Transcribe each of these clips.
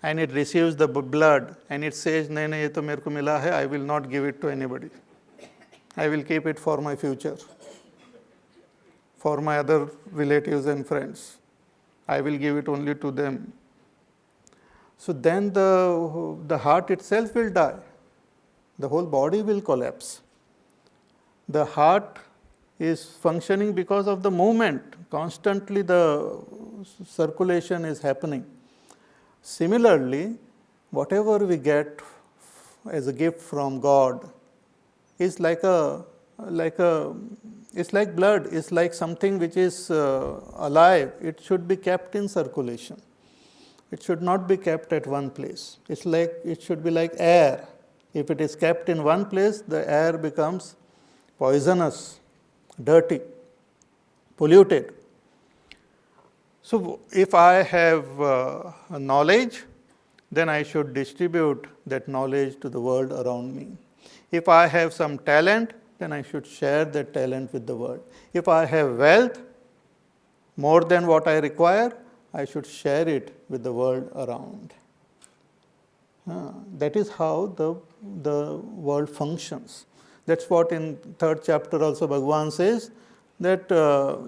and it receives the blood and it says, "नहीं नहीं, ये तो मेरे को मिला है, I will not give it to anybody. I will keep it for my future, for my other relatives and friends. I will give it only to them." So then the heart itself will die. The whole body will collapse. The heart is functioning because of the movement. Constantly the circulation is happening. Similarly, whatever we get as a gift from God is like it's like blood, it's like something which is alive. It should be kept in circulation. It should not be kept at one place. It should be like air. If it is kept in one place, the air becomes poisonous, dirty, polluted. So if I have knowledge, then I should distribute that knowledge to the world around me. If I have some talent, then I should share that talent with the world. If I have wealth, more than what I require, I should share it with the world around. That is how the world functions. That's what in 3rd chapter also Bhagavan says, that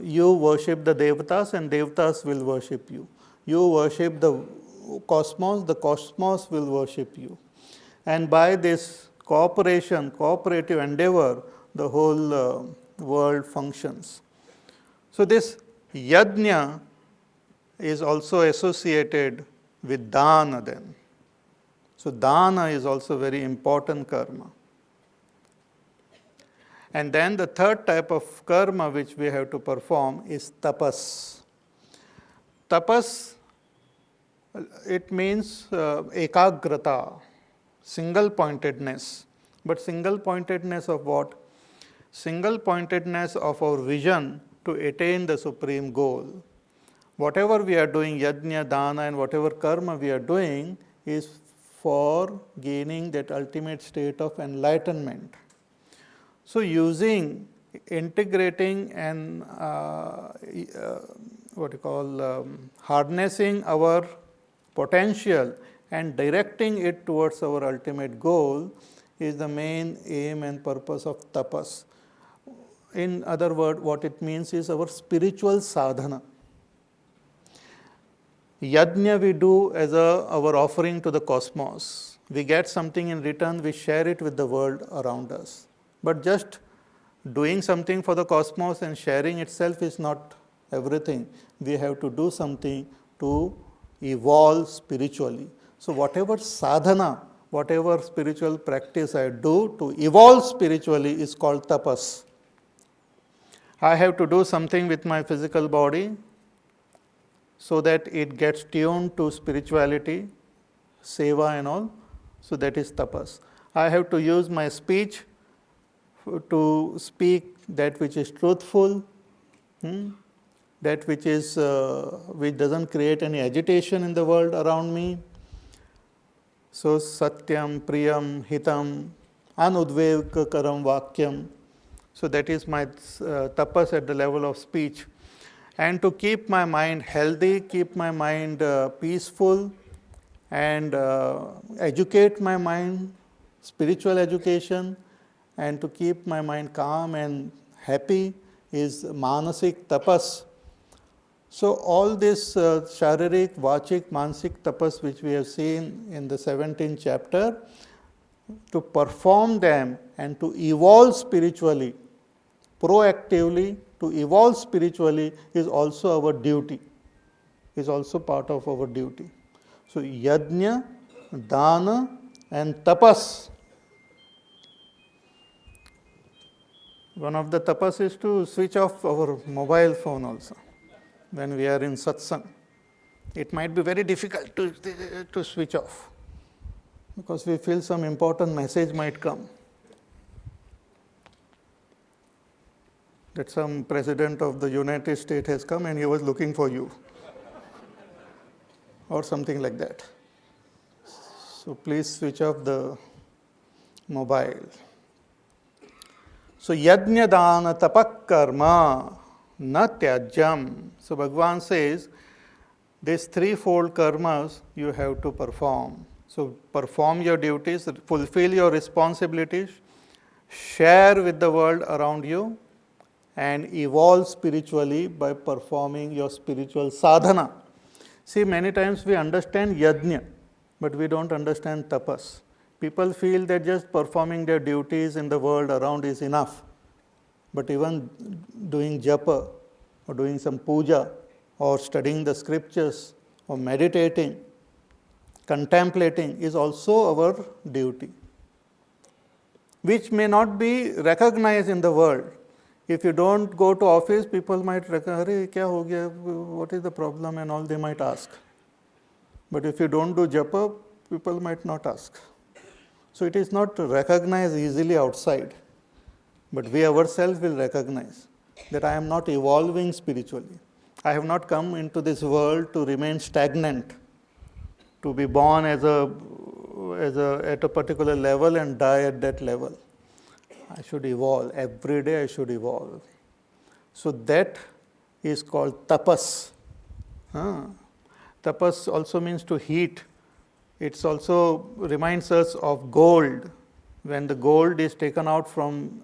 you worship the Devatas and Devatas will worship you. You worship the cosmos will worship you. And by this cooperative endeavor, the whole world functions. So this yajna is also associated with dana then. So dana is also very important karma. And then the third type of karma which we have to perform is tapas. Tapas, it means ekagrata, single-pointedness. But single-pointedness of what? Single-pointedness of our vision to attain the supreme goal. Whatever we are doing, yajna, dana, and whatever karma we are doing is for gaining that ultimate state of enlightenment. So integrating and harnessing our potential and directing it towards our ultimate goal is the main aim and purpose of tapas. In other words, what it means is our spiritual sadhana. Yajna we do as our offering to the cosmos. We get something in return, we share it with the world around us. But just doing something for the cosmos and sharing itself is not everything. We have to do something to evolve spiritually. So whatever sadhana, whatever spiritual practice I do to evolve spiritually is called tapas. I have to do something with my physical body so that it gets tuned to spirituality, seva and all. So that is tapas. I have to use my speech to speak that which is truthful, that which doesn't create any agitation in the world around me. So satyam, priyam, hitam, anudvekakaram vakyam. So that is my tapas at the level of speech. And to keep my mind healthy, keep my mind peaceful, and educate my mind, spiritual education, and to keep my mind calm and happy is manasik tapas. So all this sharirik, vachik, mansik tapas which we have seen in the 17th chapter, to perform them and to evolve spiritually, proactively to evolve spiritually is also our duty, is also part of our duty. So yajna, dana and tapas. One of the tapas is to switch off our mobile phone also when we are in satsang. It might be very difficult to switch off because we feel some important message might come. That some president of the United States has come and he was looking for you or something like that. So please switch off the mobile. So yajna dana tapak karma na tyajam. So Bhagavan says These threefold karmas you have to perform. So perform your duties, fulfill your responsibilities, share with the world around you, and evolve spiritually by performing your spiritual sadhana. See, many times we understand yajna, but we don't understand tapas. People feel that just performing their duties in the world around is enough. But even doing japa or doing some puja or studying the scriptures or meditating, contemplating is also our duty, which may not be recognized in the world. If you don't go to office, people might recognize, "Arey, kya ho gaya? What is the problem?" and all they might ask. But if you don't do japa, people might not ask. So it is not recognized easily outside. But we ourselves will recognize that I am not evolving spiritually. I have not come into this world to remain stagnant, to be born at a particular level and die at that level. I should evolve. Every day I should evolve. So that is called tapas. Tapas also means to heat. It also reminds us of gold. When the gold is taken out from,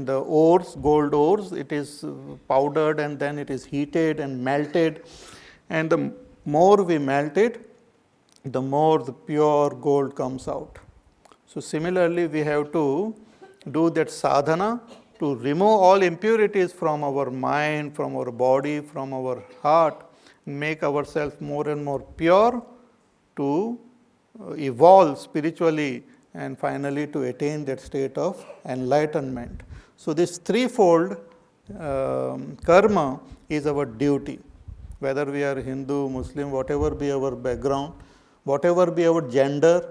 the ores, gold ores, it is powdered and then it is heated and melted. And the more we melt it, the more the pure gold comes out. So similarly, we have to do that sadhana to remove all impurities from our mind, from our body, from our heart, make ourselves more and more pure to evolve spiritually and finally to attain that state of enlightenment. So this threefold karma is our duty. Whether we are Hindu, Muslim, whatever be our background, whatever be our gender,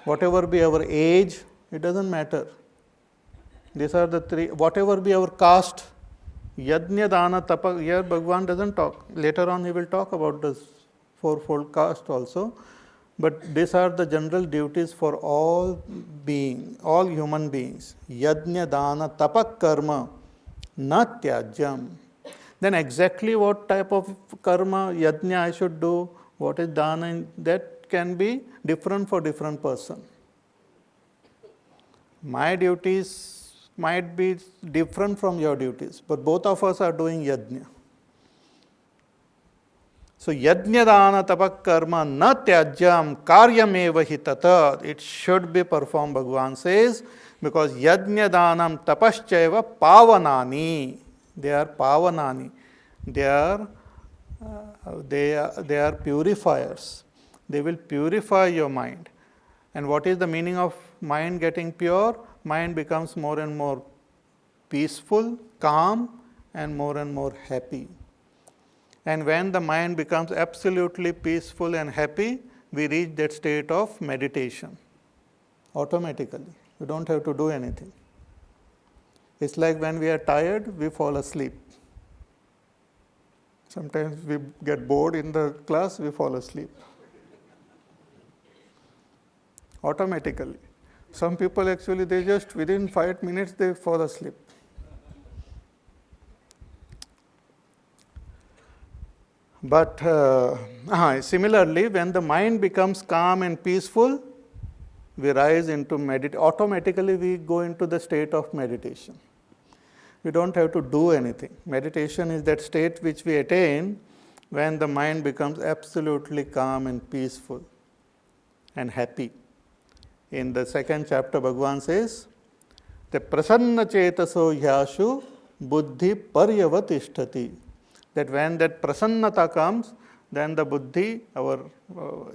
whatever be our age, it doesn't matter. These are the three, whatever be our caste, yajna, dana, tapa, here Bhagavan doesn't talk. Later on he will talk about this fourfold caste also. But these are the general duties for all human beings. Yajna, dana, tapak, karma, na tyajyam. Then exactly what type of karma, yajna I should do, what is dana, that can be different for different person. My duties might be different from your duties, but both of us are doing yajna. So yajna dana tapak karma na tyajyam karyameva hi tata. It should be performed, Bhagavan says, because yajna danam tapaschaiva pavanani. They are pavanani. They are purifiers. They will purify your mind. And what is the meaning of mind getting pure? Mind becomes more and more peaceful, calm, and more happy. And when the mind becomes absolutely peaceful and happy, we reach that state of meditation automatically. We don't have to do anything. It's like when we are tired, we fall asleep. Sometimes we get bored in the class, we fall asleep. Automatically. Some people actually, they just within 5 minutes, they fall asleep. But similarly, when the mind becomes calm and peaceful, we rise into meditation. Automatically, we go into the state of meditation. We don't have to do anything. Meditation is that state which we attain when the mind becomes absolutely calm and peaceful and happy. In the second chapter, Bhagavan says, the prasanna chetaso yashu buddhi paryavatishthati. That when that prasannata comes, then the buddhi, our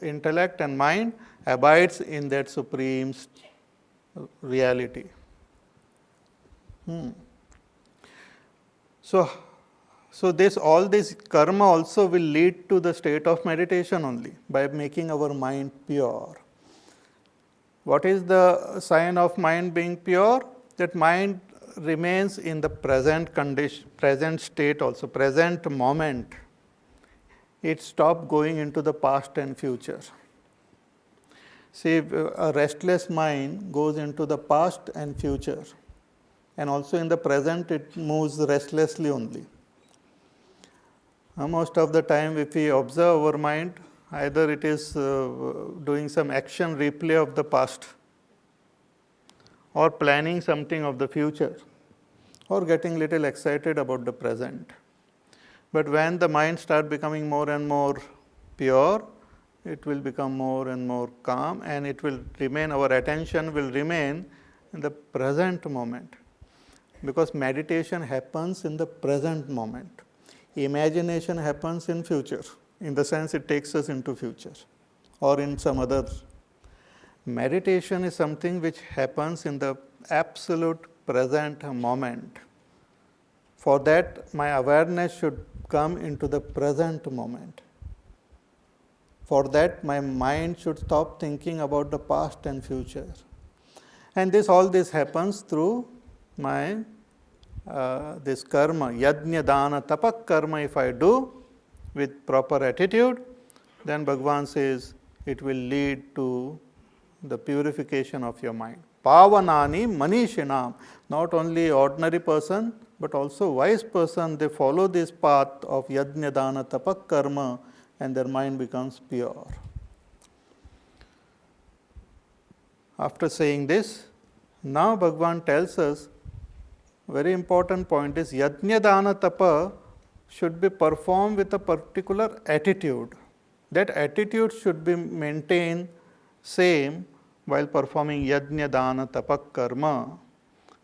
intellect and mind, abides in that supreme reality. So all this karma also will lead to the state of meditation only, by making our mind pure. What is the sign of mind being pure? That mind remains in the present condition, present state also, present moment. It stops going into the past and future. See, a restless mind goes into the past and future. And also in the present, it moves restlessly only. Most of the time, if we observe our mind, either it is doing some action replay of the past, or planning something of the future, or getting little excited about the present. But when the mind starts becoming more and more pure, it will become more and more calm, and it will remain, our attention will remain in the present moment. Because meditation happens in the present moment. Imagination happens in future, in the sense it takes us into future or in some other. Meditation is something which happens in the absolute present moment. For that, my awareness should come into the present moment. For that, my mind should stop thinking about the past and future. And all this happens through my this karma, yajna, dana, tapak karma. If I do with proper attitude, then Bhagavan says it will lead to the purification of your mind. Pavanani manishinam. Not only ordinary person, but also wise person, they follow this path of yajna, dana, tapak karma, and their mind becomes pure. After saying this, now Bhagavan tells us, very important point is yajna, dana, tapa should be performed with a particular attitude. That attitude should be maintained same while performing yajna, dana, tapak karma.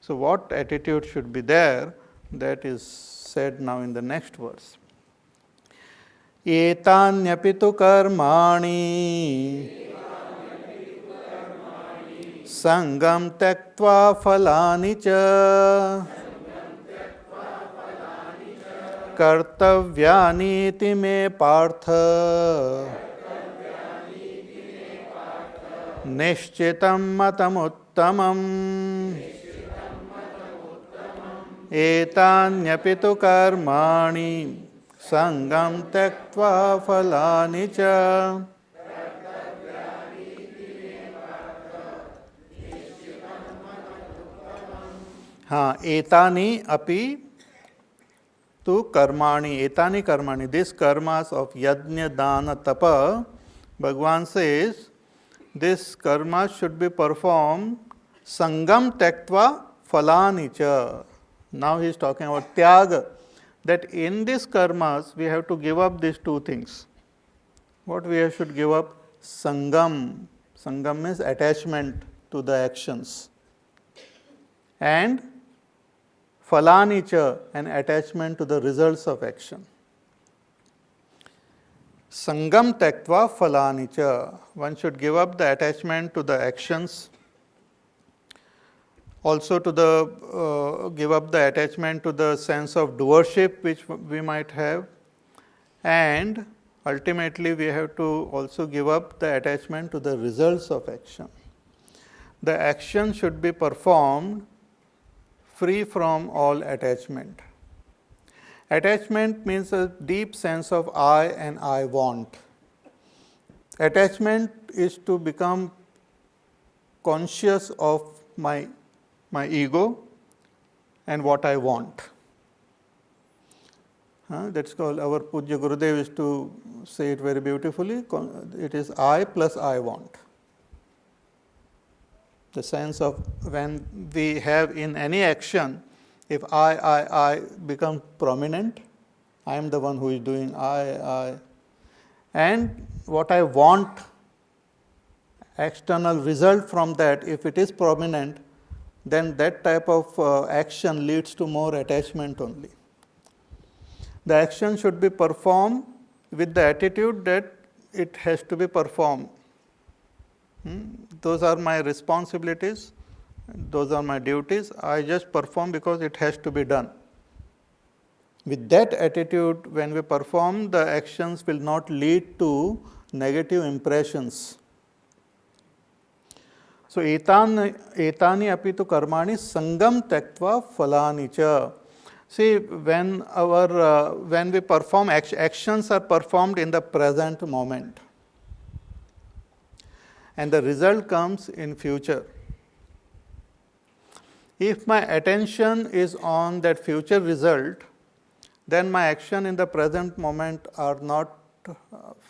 So what attitude should be there? That is said now in the next verse. Etanyapitu karmani sangam tyaktva phalani cha kartavyani me partha nishchitam matamuttamam etanyapitu karmani sangam tyaktva phalani cha. Etani api tu karmani, etani karmani, these karmas of yajna, dana, tapa, Bhagavan says, this karma should be performed sangam tyaktva phalani cha. Now he is talking about tyaga, that in these karmas we have to give up these two things. What we should give up? Sangam. Sangam means attachment to the actions. And phalani cha, an attachment to the results of action. Sangam tyaktva phalani cha. One should give up the attachment to the actions. Also to the give up the attachment to the sense of doership which we might have, and ultimately we have to also give up the attachment to the results of action. The action should be performed free from all attachment. Attachment means a deep sense of I and I want. Attachment is to become conscious of my ego and what I want. That's called, our Pujya Gurudev used to say it very beautifully, it is I plus I want. The sense of when we have in any action, if I become prominent, I am the one who is doing I, and what I want, external result from that, if it is prominent, then that type of action leads to more attachment only. The action should be performed with the attitude that it has to be performed. Those are my responsibilities, those are my duties, I just perform because it has to be done. With that attitude, when we perform, the actions will not lead to negative impressions. So, etani apitu karmani sangam tyaktva phalani cha. See, when we perform actions are performed in the present moment, and the result comes in future. If my attention is on that future result, then my action in the present moment are not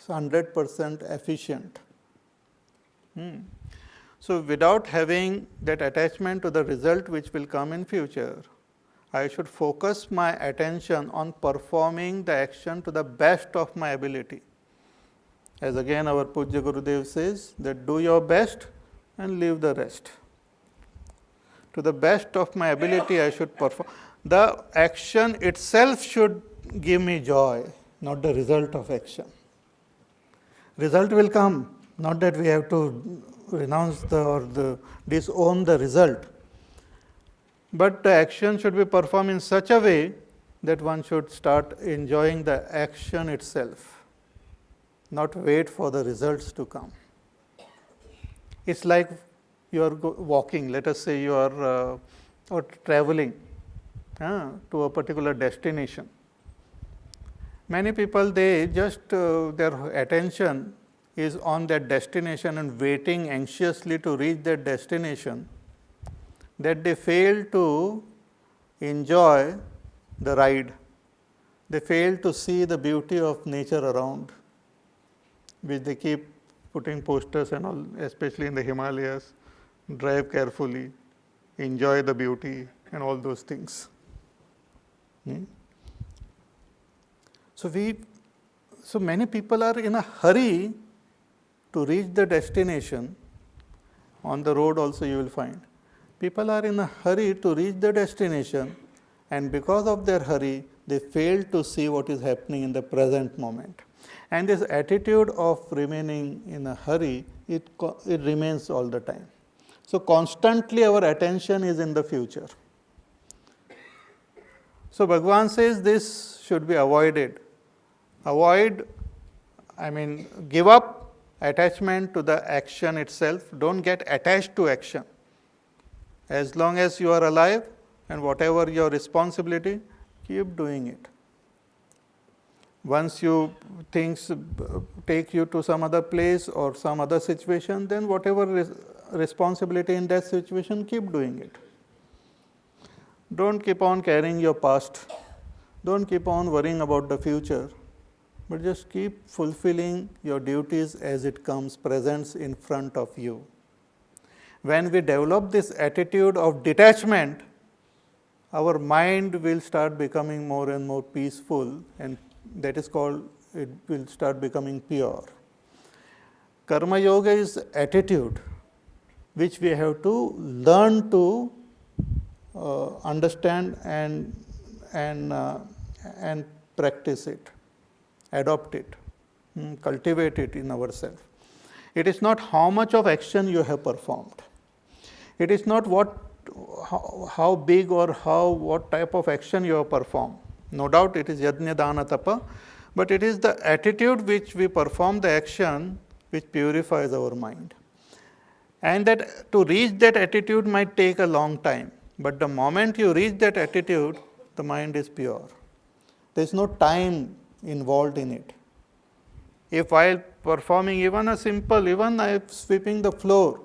100% efficient. So without having that attachment to the result which will come in future, I should focus my attention on performing the action to the best of my ability. As again our Pujya Gurudev says that do your best and leave the rest. To the best of my ability I should perform. The action itself should give me joy, not the result of action. Result will come, not that we have to renounce disown the result. But the action should be performed in such a way that one should start enjoying the action itself, not wait for the results to come. It's like you are walking, let us say you are or traveling to a particular destination. Many people, they just, their attention is on that destination and waiting anxiously to reach that destination, that they fail to enjoy the ride. They fail to see the beauty of nature around, which they keep putting posters and all, especially in the Himalayas, drive carefully, enjoy the beauty and all those things. So many people are in a hurry to reach the destination. On the road also you will find. People are in a hurry to reach the destination, and because of their hurry, they fail to see what is happening in the present moment. And this attitude of remaining in a hurry, it remains all the time. So constantly our attention is in the future. So Bhagavan says this should be avoided. Give up attachment to the action itself. Don't get attached to action. As long as you are alive and whatever your responsibility, keep doing it. Once things take you to some other place or some other situation, then whatever responsibility in that situation, keep doing it. Don't keep on carrying your past. Don't keep on worrying about the future. But just keep fulfilling your duties as it comes, presents in front of you. When we develop this attitude of detachment, our mind will start becoming more and more peaceful, and that is called, it will start becoming pure. Karma Yoga is attitude which we have to learn to understand and practice it, adopt it, cultivate it in ourselves. It is not how much of action you have performed. It is not how big or what type of action you have performed. No doubt it is yajna dana tapa, but it is the attitude which we perform the action which purifies our mind. And that to reach that attitude might take a long time, but the moment you reach that attitude, the mind is pure. There is no time involved in it. If while performing even sweeping the floor,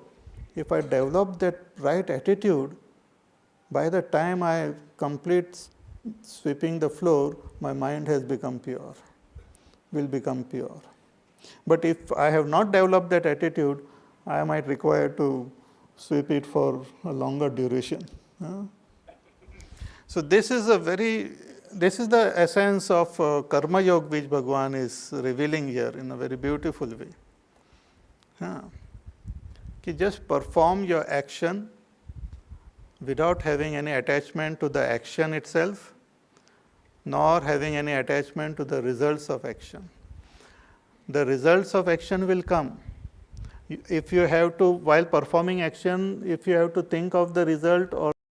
if I develop that right attitude, by the time I complete sweeping the floor, my mind has become pure, will become pure. But if I have not developed that attitude, I might require to sweep it for a longer duration. So this is the essence of Karma Yoga which Bhagavan is revealing here in a very beautiful way. Just perform your action without having any attachment to the action itself, nor having any attachment to the results of action. The results of action will come. If you have to, while performing action, if you have to think of the result or